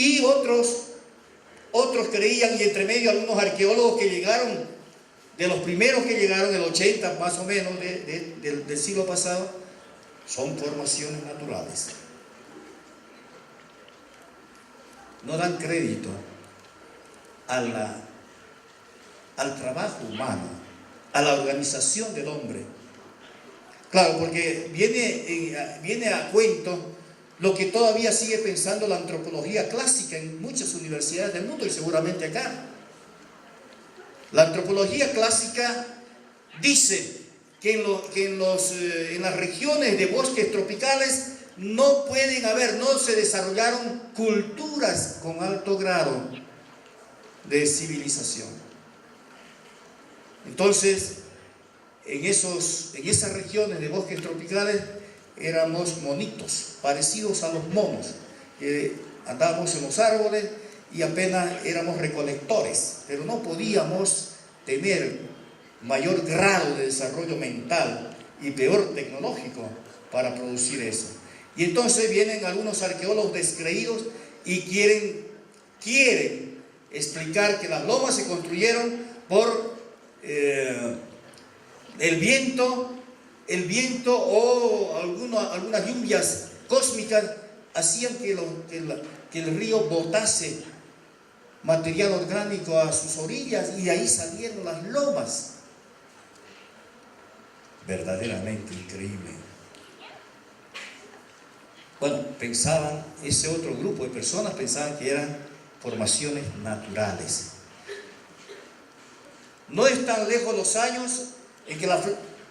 Y otros creían, y entre medio algunos arqueólogos que llegaron, de los primeros que llegaron, el 80 más o menos del siglo pasado, son formaciones naturales. No dan crédito al trabajo humano, a la organización del hombre. Claro, porque viene a cuento lo que todavía sigue pensando la antropología clásica en muchas universidades del mundo y seguramente acá. La antropología clásica dice que en las regiones de bosques tropicales no se desarrollaron culturas con alto grado de civilización. Entonces, en esas regiones de bosques tropicales éramos monitos, parecidos a los monos, andábamos en los árboles y apenas éramos recolectores, pero no podíamos tener mayor grado de desarrollo mental y peor tecnológico para producir eso. Y entonces vienen algunos arqueólogos descreídos y quieren explicar que las lomas se construyeron por el viento o algunas lluvias cósmicas hacían que el río botase material orgánico a sus orillas y de ahí salieron las lomas. Verdaderamente increíble. Bueno, ese otro grupo de personas pensaban que eran formaciones naturales. No están lejos los años en que las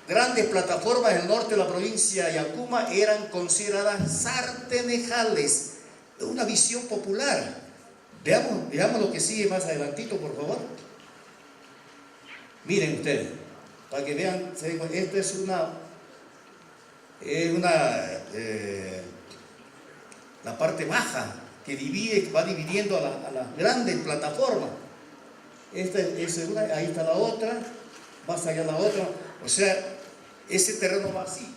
grandes plataformas del norte de la provincia de Yacuma eran consideradas sartenejales. Una visión popular. Veamos lo que sigue más adelantito, por favor. Miren ustedes, para que vean, esta es la parte baja que va dividiendo a las grandes plataformas. Esta es una, ahí está la otra, más allá la otra. O sea, ese terreno va así,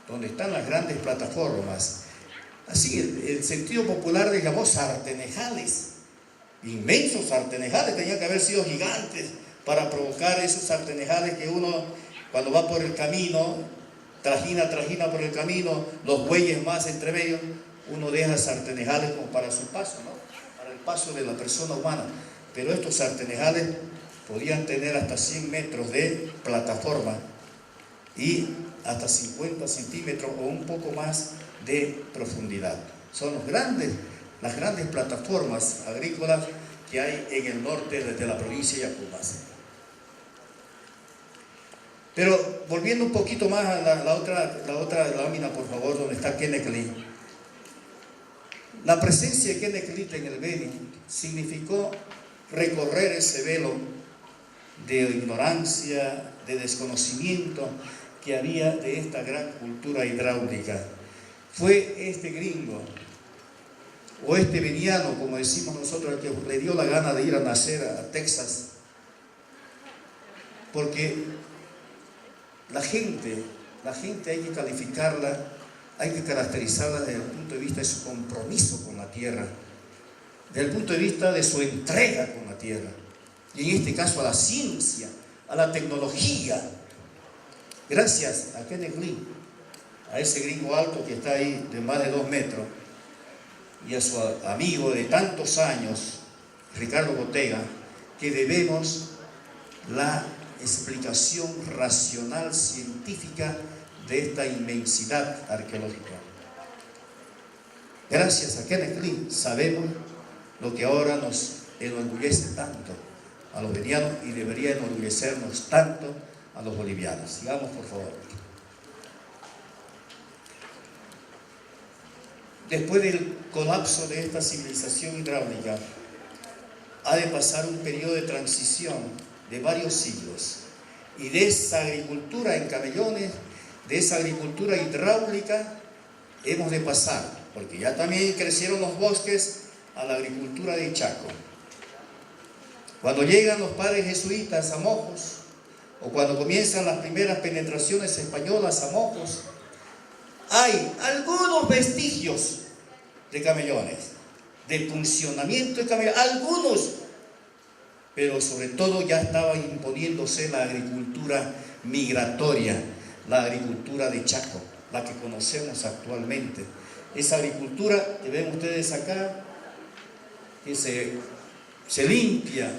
donde están las grandes plataformas. Así, el sentido popular le llamó sartenejales, inmensos sartenejales, tenían que haber sido gigantes para provocar esos sartenejales que uno, cuando va por el camino, trajina por el camino, los bueyes más entre medio, uno deja sartenejales como para su paso, ¿no? Para el paso de la persona humana. Pero estos sartenejales podían tener hasta 100 metros de plataforma y hasta 50 centímetros o un poco más de profundidad. Son las grandes plataformas agrícolas que hay en el norte de la provincia de Yacuma. Pero volviendo un poquito más a la otra lámina, por favor, donde está Kenekli. La presencia de Kenekli en el Beni significó recorrer ese velo de ignorancia, de desconocimiento que había de esta gran cultura hidráulica. Fue este gringo, o este veniano, como decimos nosotros, el que le dio la gana de ir a nacer a Texas, porque la gente hay que calificarla, hay que caracterizarla desde el punto de vista de su compromiso con la tierra, desde el punto de vista de su entrega con la tierra, y en este caso a la ciencia, a la tecnología. Gracias a Kenneth Lee, a ese gringo alto que está ahí de más de 2 metros, y a su amigo de tantos años, Ricardo Botega, que debemos la explicación racional científica de esta inmensidad arqueológica. Gracias a Kenneth Lee sabemos lo que ahora nos enorgullece tanto a los venianos y debería enorgullecernos tanto a los bolivianos. Sigamos, por favor. Después del colapso de esta civilización hidráulica, ha de pasar un periodo de transición de varios siglos, y de esa agricultura en camellones, de esa agricultura hidráulica, hemos de pasar, porque ya también crecieron los bosques, a la agricultura de Chaco. Cuando llegan los padres jesuitas a Mojos, o cuando comienzan las primeras penetraciones españolas a Mojos, hay algunos vestigios de camellones, de funcionamiento de camellos, algunos, pero sobre todo ya estaba imponiéndose la agricultura migratoria, la agricultura de Chaco, la que conocemos actualmente. Esa agricultura que ven ustedes acá, que se limpia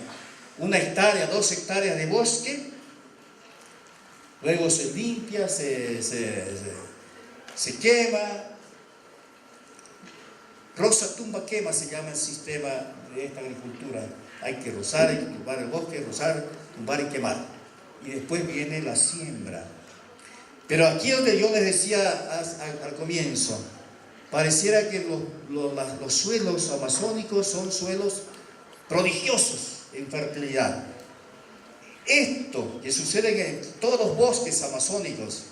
1 hectárea, 2 hectáreas de bosque, luego se limpia, se quema, roza, tumba, quema se llama el sistema de esta agricultura. Hay que rozar, hay que tumbar el bosque, rozar, tumbar y quemar. Y después viene la siembra. Pero aquí donde yo les decía al comienzo, pareciera que los suelos amazónicos son suelos prodigiosos en fertilidad. Esto que sucede en todos los bosques amazónicos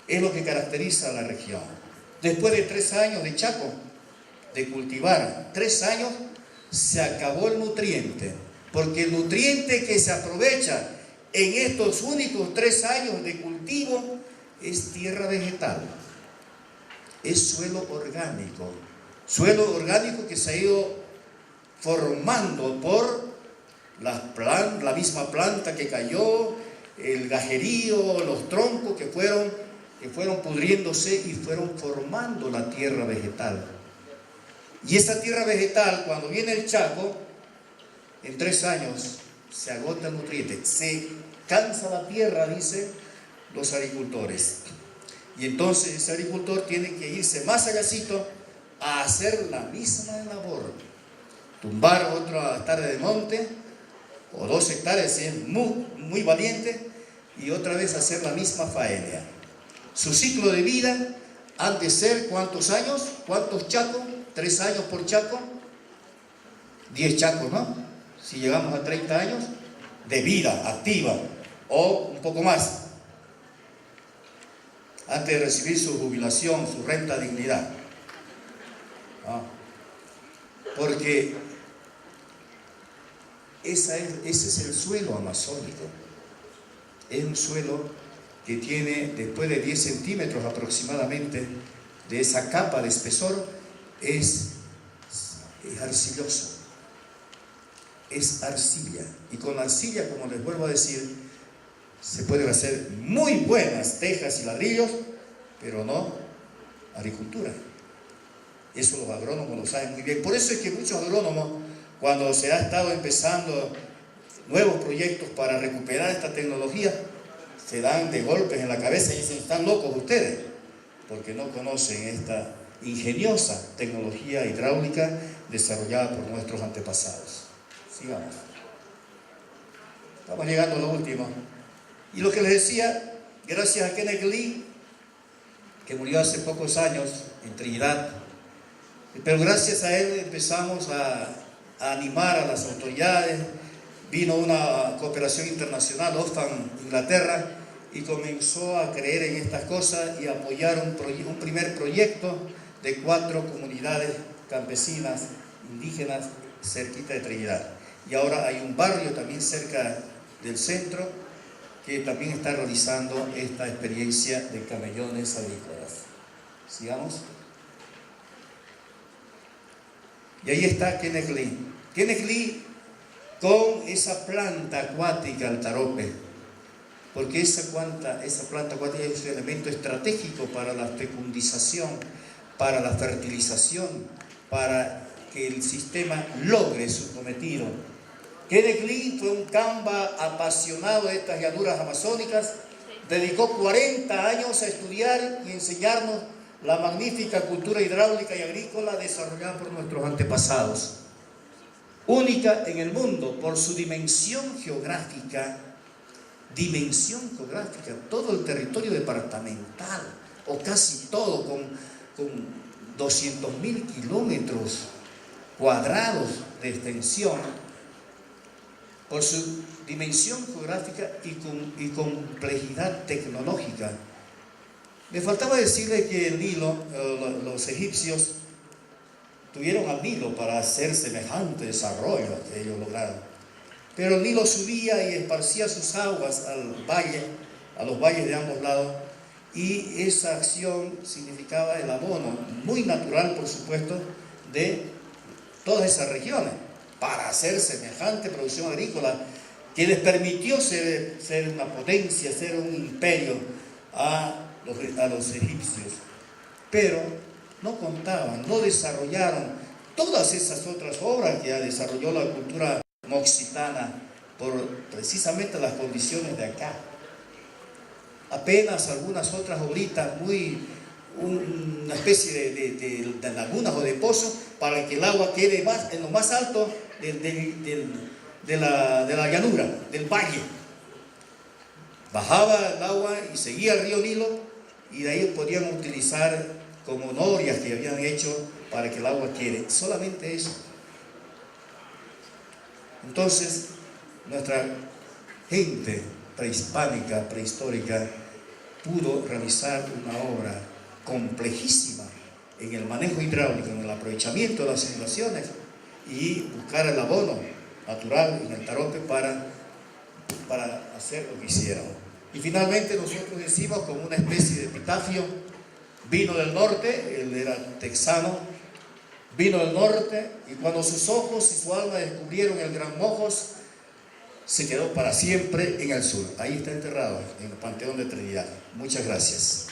es lo que caracteriza a la región. Después de 3 años de Chaco, de cultivar, 3 años, se acabó el nutriente, porque el nutriente que se aprovecha en estos únicos 3 años de cultivo es tierra vegetal, es suelo orgánico que se ha ido formando por la misma planta que cayó, el gajerío, los troncos que fueron pudriéndose y fueron formando la tierra vegetal. Y esa tierra vegetal, cuando viene el Chaco, en 3 años se agota el nutriente, se cansa la tierra, dicen los agricultores. Y entonces ese agricultor tiene que irse más allácito a hacer la misma labor. Tumbar otra hectárea de monte, o 2 hectáreas si es muy valiente, y otra vez hacer la misma faena. Su ciclo de vida han de ser ¿cuántos años? ¿Cuántos chacos? 3 años por chaco, 10 chacos, ¿no? Si llegamos a 30 años de vida activa, o un poco más, antes de recibir su jubilación, su renta de dignidad. ¿No? Porque ese es el suelo amazónico. Es un suelo que tiene, después de 10 centímetros aproximadamente de esa capa de espesor, es arcilloso, es arcilla. Y con la arcilla, como les vuelvo a decir, se pueden hacer muy buenas tejas y ladrillos, pero no agricultura. Eso los agrónomos lo saben muy bien. Por eso es que muchos agrónomos, cuando se ha estado empezando nuevos proyectos para recuperar esta tecnología, se dan de golpes en la cabeza y dicen: están locos ustedes, porque no conocen esta ingeniosa tecnología hidráulica desarrollada por nuestros antepasados. Sigamos. Estamos llegando a lo último. Y lo que les decía, gracias a Kenneth Lee, que murió hace pocos años en Trinidad, pero gracias a él empezamos a animar a las autoridades. Vino una cooperación internacional, Oxfam, Inglaterra, y comenzó a creer en estas cosas y a apoyar un primer proyecto de 4 comunidades campesinas, indígenas, cerquita de Trinidad. Y ahora hay un barrio también cerca del centro que también está realizando esta experiencia de camellones agrícolas. Sigamos. Y ahí está Kenneth Lee. Kenneth Lee con esa planta acuática, el tarope, porque esa planta acuática es un elemento estratégico para la fecundización, para la fertilización, para que el sistema logre su cometido. Kenneth Lee fue un camba apasionado de estas llanuras amazónicas, dedicó 40 años a estudiar y enseñarnos la magnífica cultura hidráulica y agrícola desarrollada por nuestros antepasados. Única en el mundo por su dimensión geográfica, todo el territorio departamental, o casi todo, con 200.000 kilómetros cuadrados de extensión, por su dimensión geográfica y complejidad tecnológica. Me faltaba decirle que el Nilo, los egipcios tuvieron al Nilo para hacer semejante desarrollo que ellos lograron. Pero el Nilo subía y esparcía sus aguas al valle, a los valles de ambos lados, y esa acción significaba el abono, muy natural por supuesto, de todas esas regiones, para hacer semejante producción agrícola que les permitió ser una potencia, ser un imperio a los egipcios. Pero no contaban, no desarrollaron todas esas otras obras que desarrolló la cultura occitana por precisamente las condiciones de acá. Apenas algunas otras obritas, una especie de lagunas o de pozos para que el agua quede en lo más alto de la llanura, del valle. Bajaba el agua y seguía el río Nilo, y de ahí podían utilizar como norias que habían hecho para que el agua quede. Solamente eso. Entonces, nuestra gente prehispánica, prehistórica, pudo realizar una obra complejísima en el manejo hidráulico, en el aprovechamiento de las inundaciones y buscar el abono natural en el tarope para hacer lo que hicieron. Y finalmente nosotros decimos como una especie de epitafio: vino del norte, él era texano, vino del norte, y cuando sus ojos y su alma descubrieron el gran Mojos, se quedó para siempre en el sur. Ahí está enterrado, en el Panteón de Trinidad. Muchas gracias.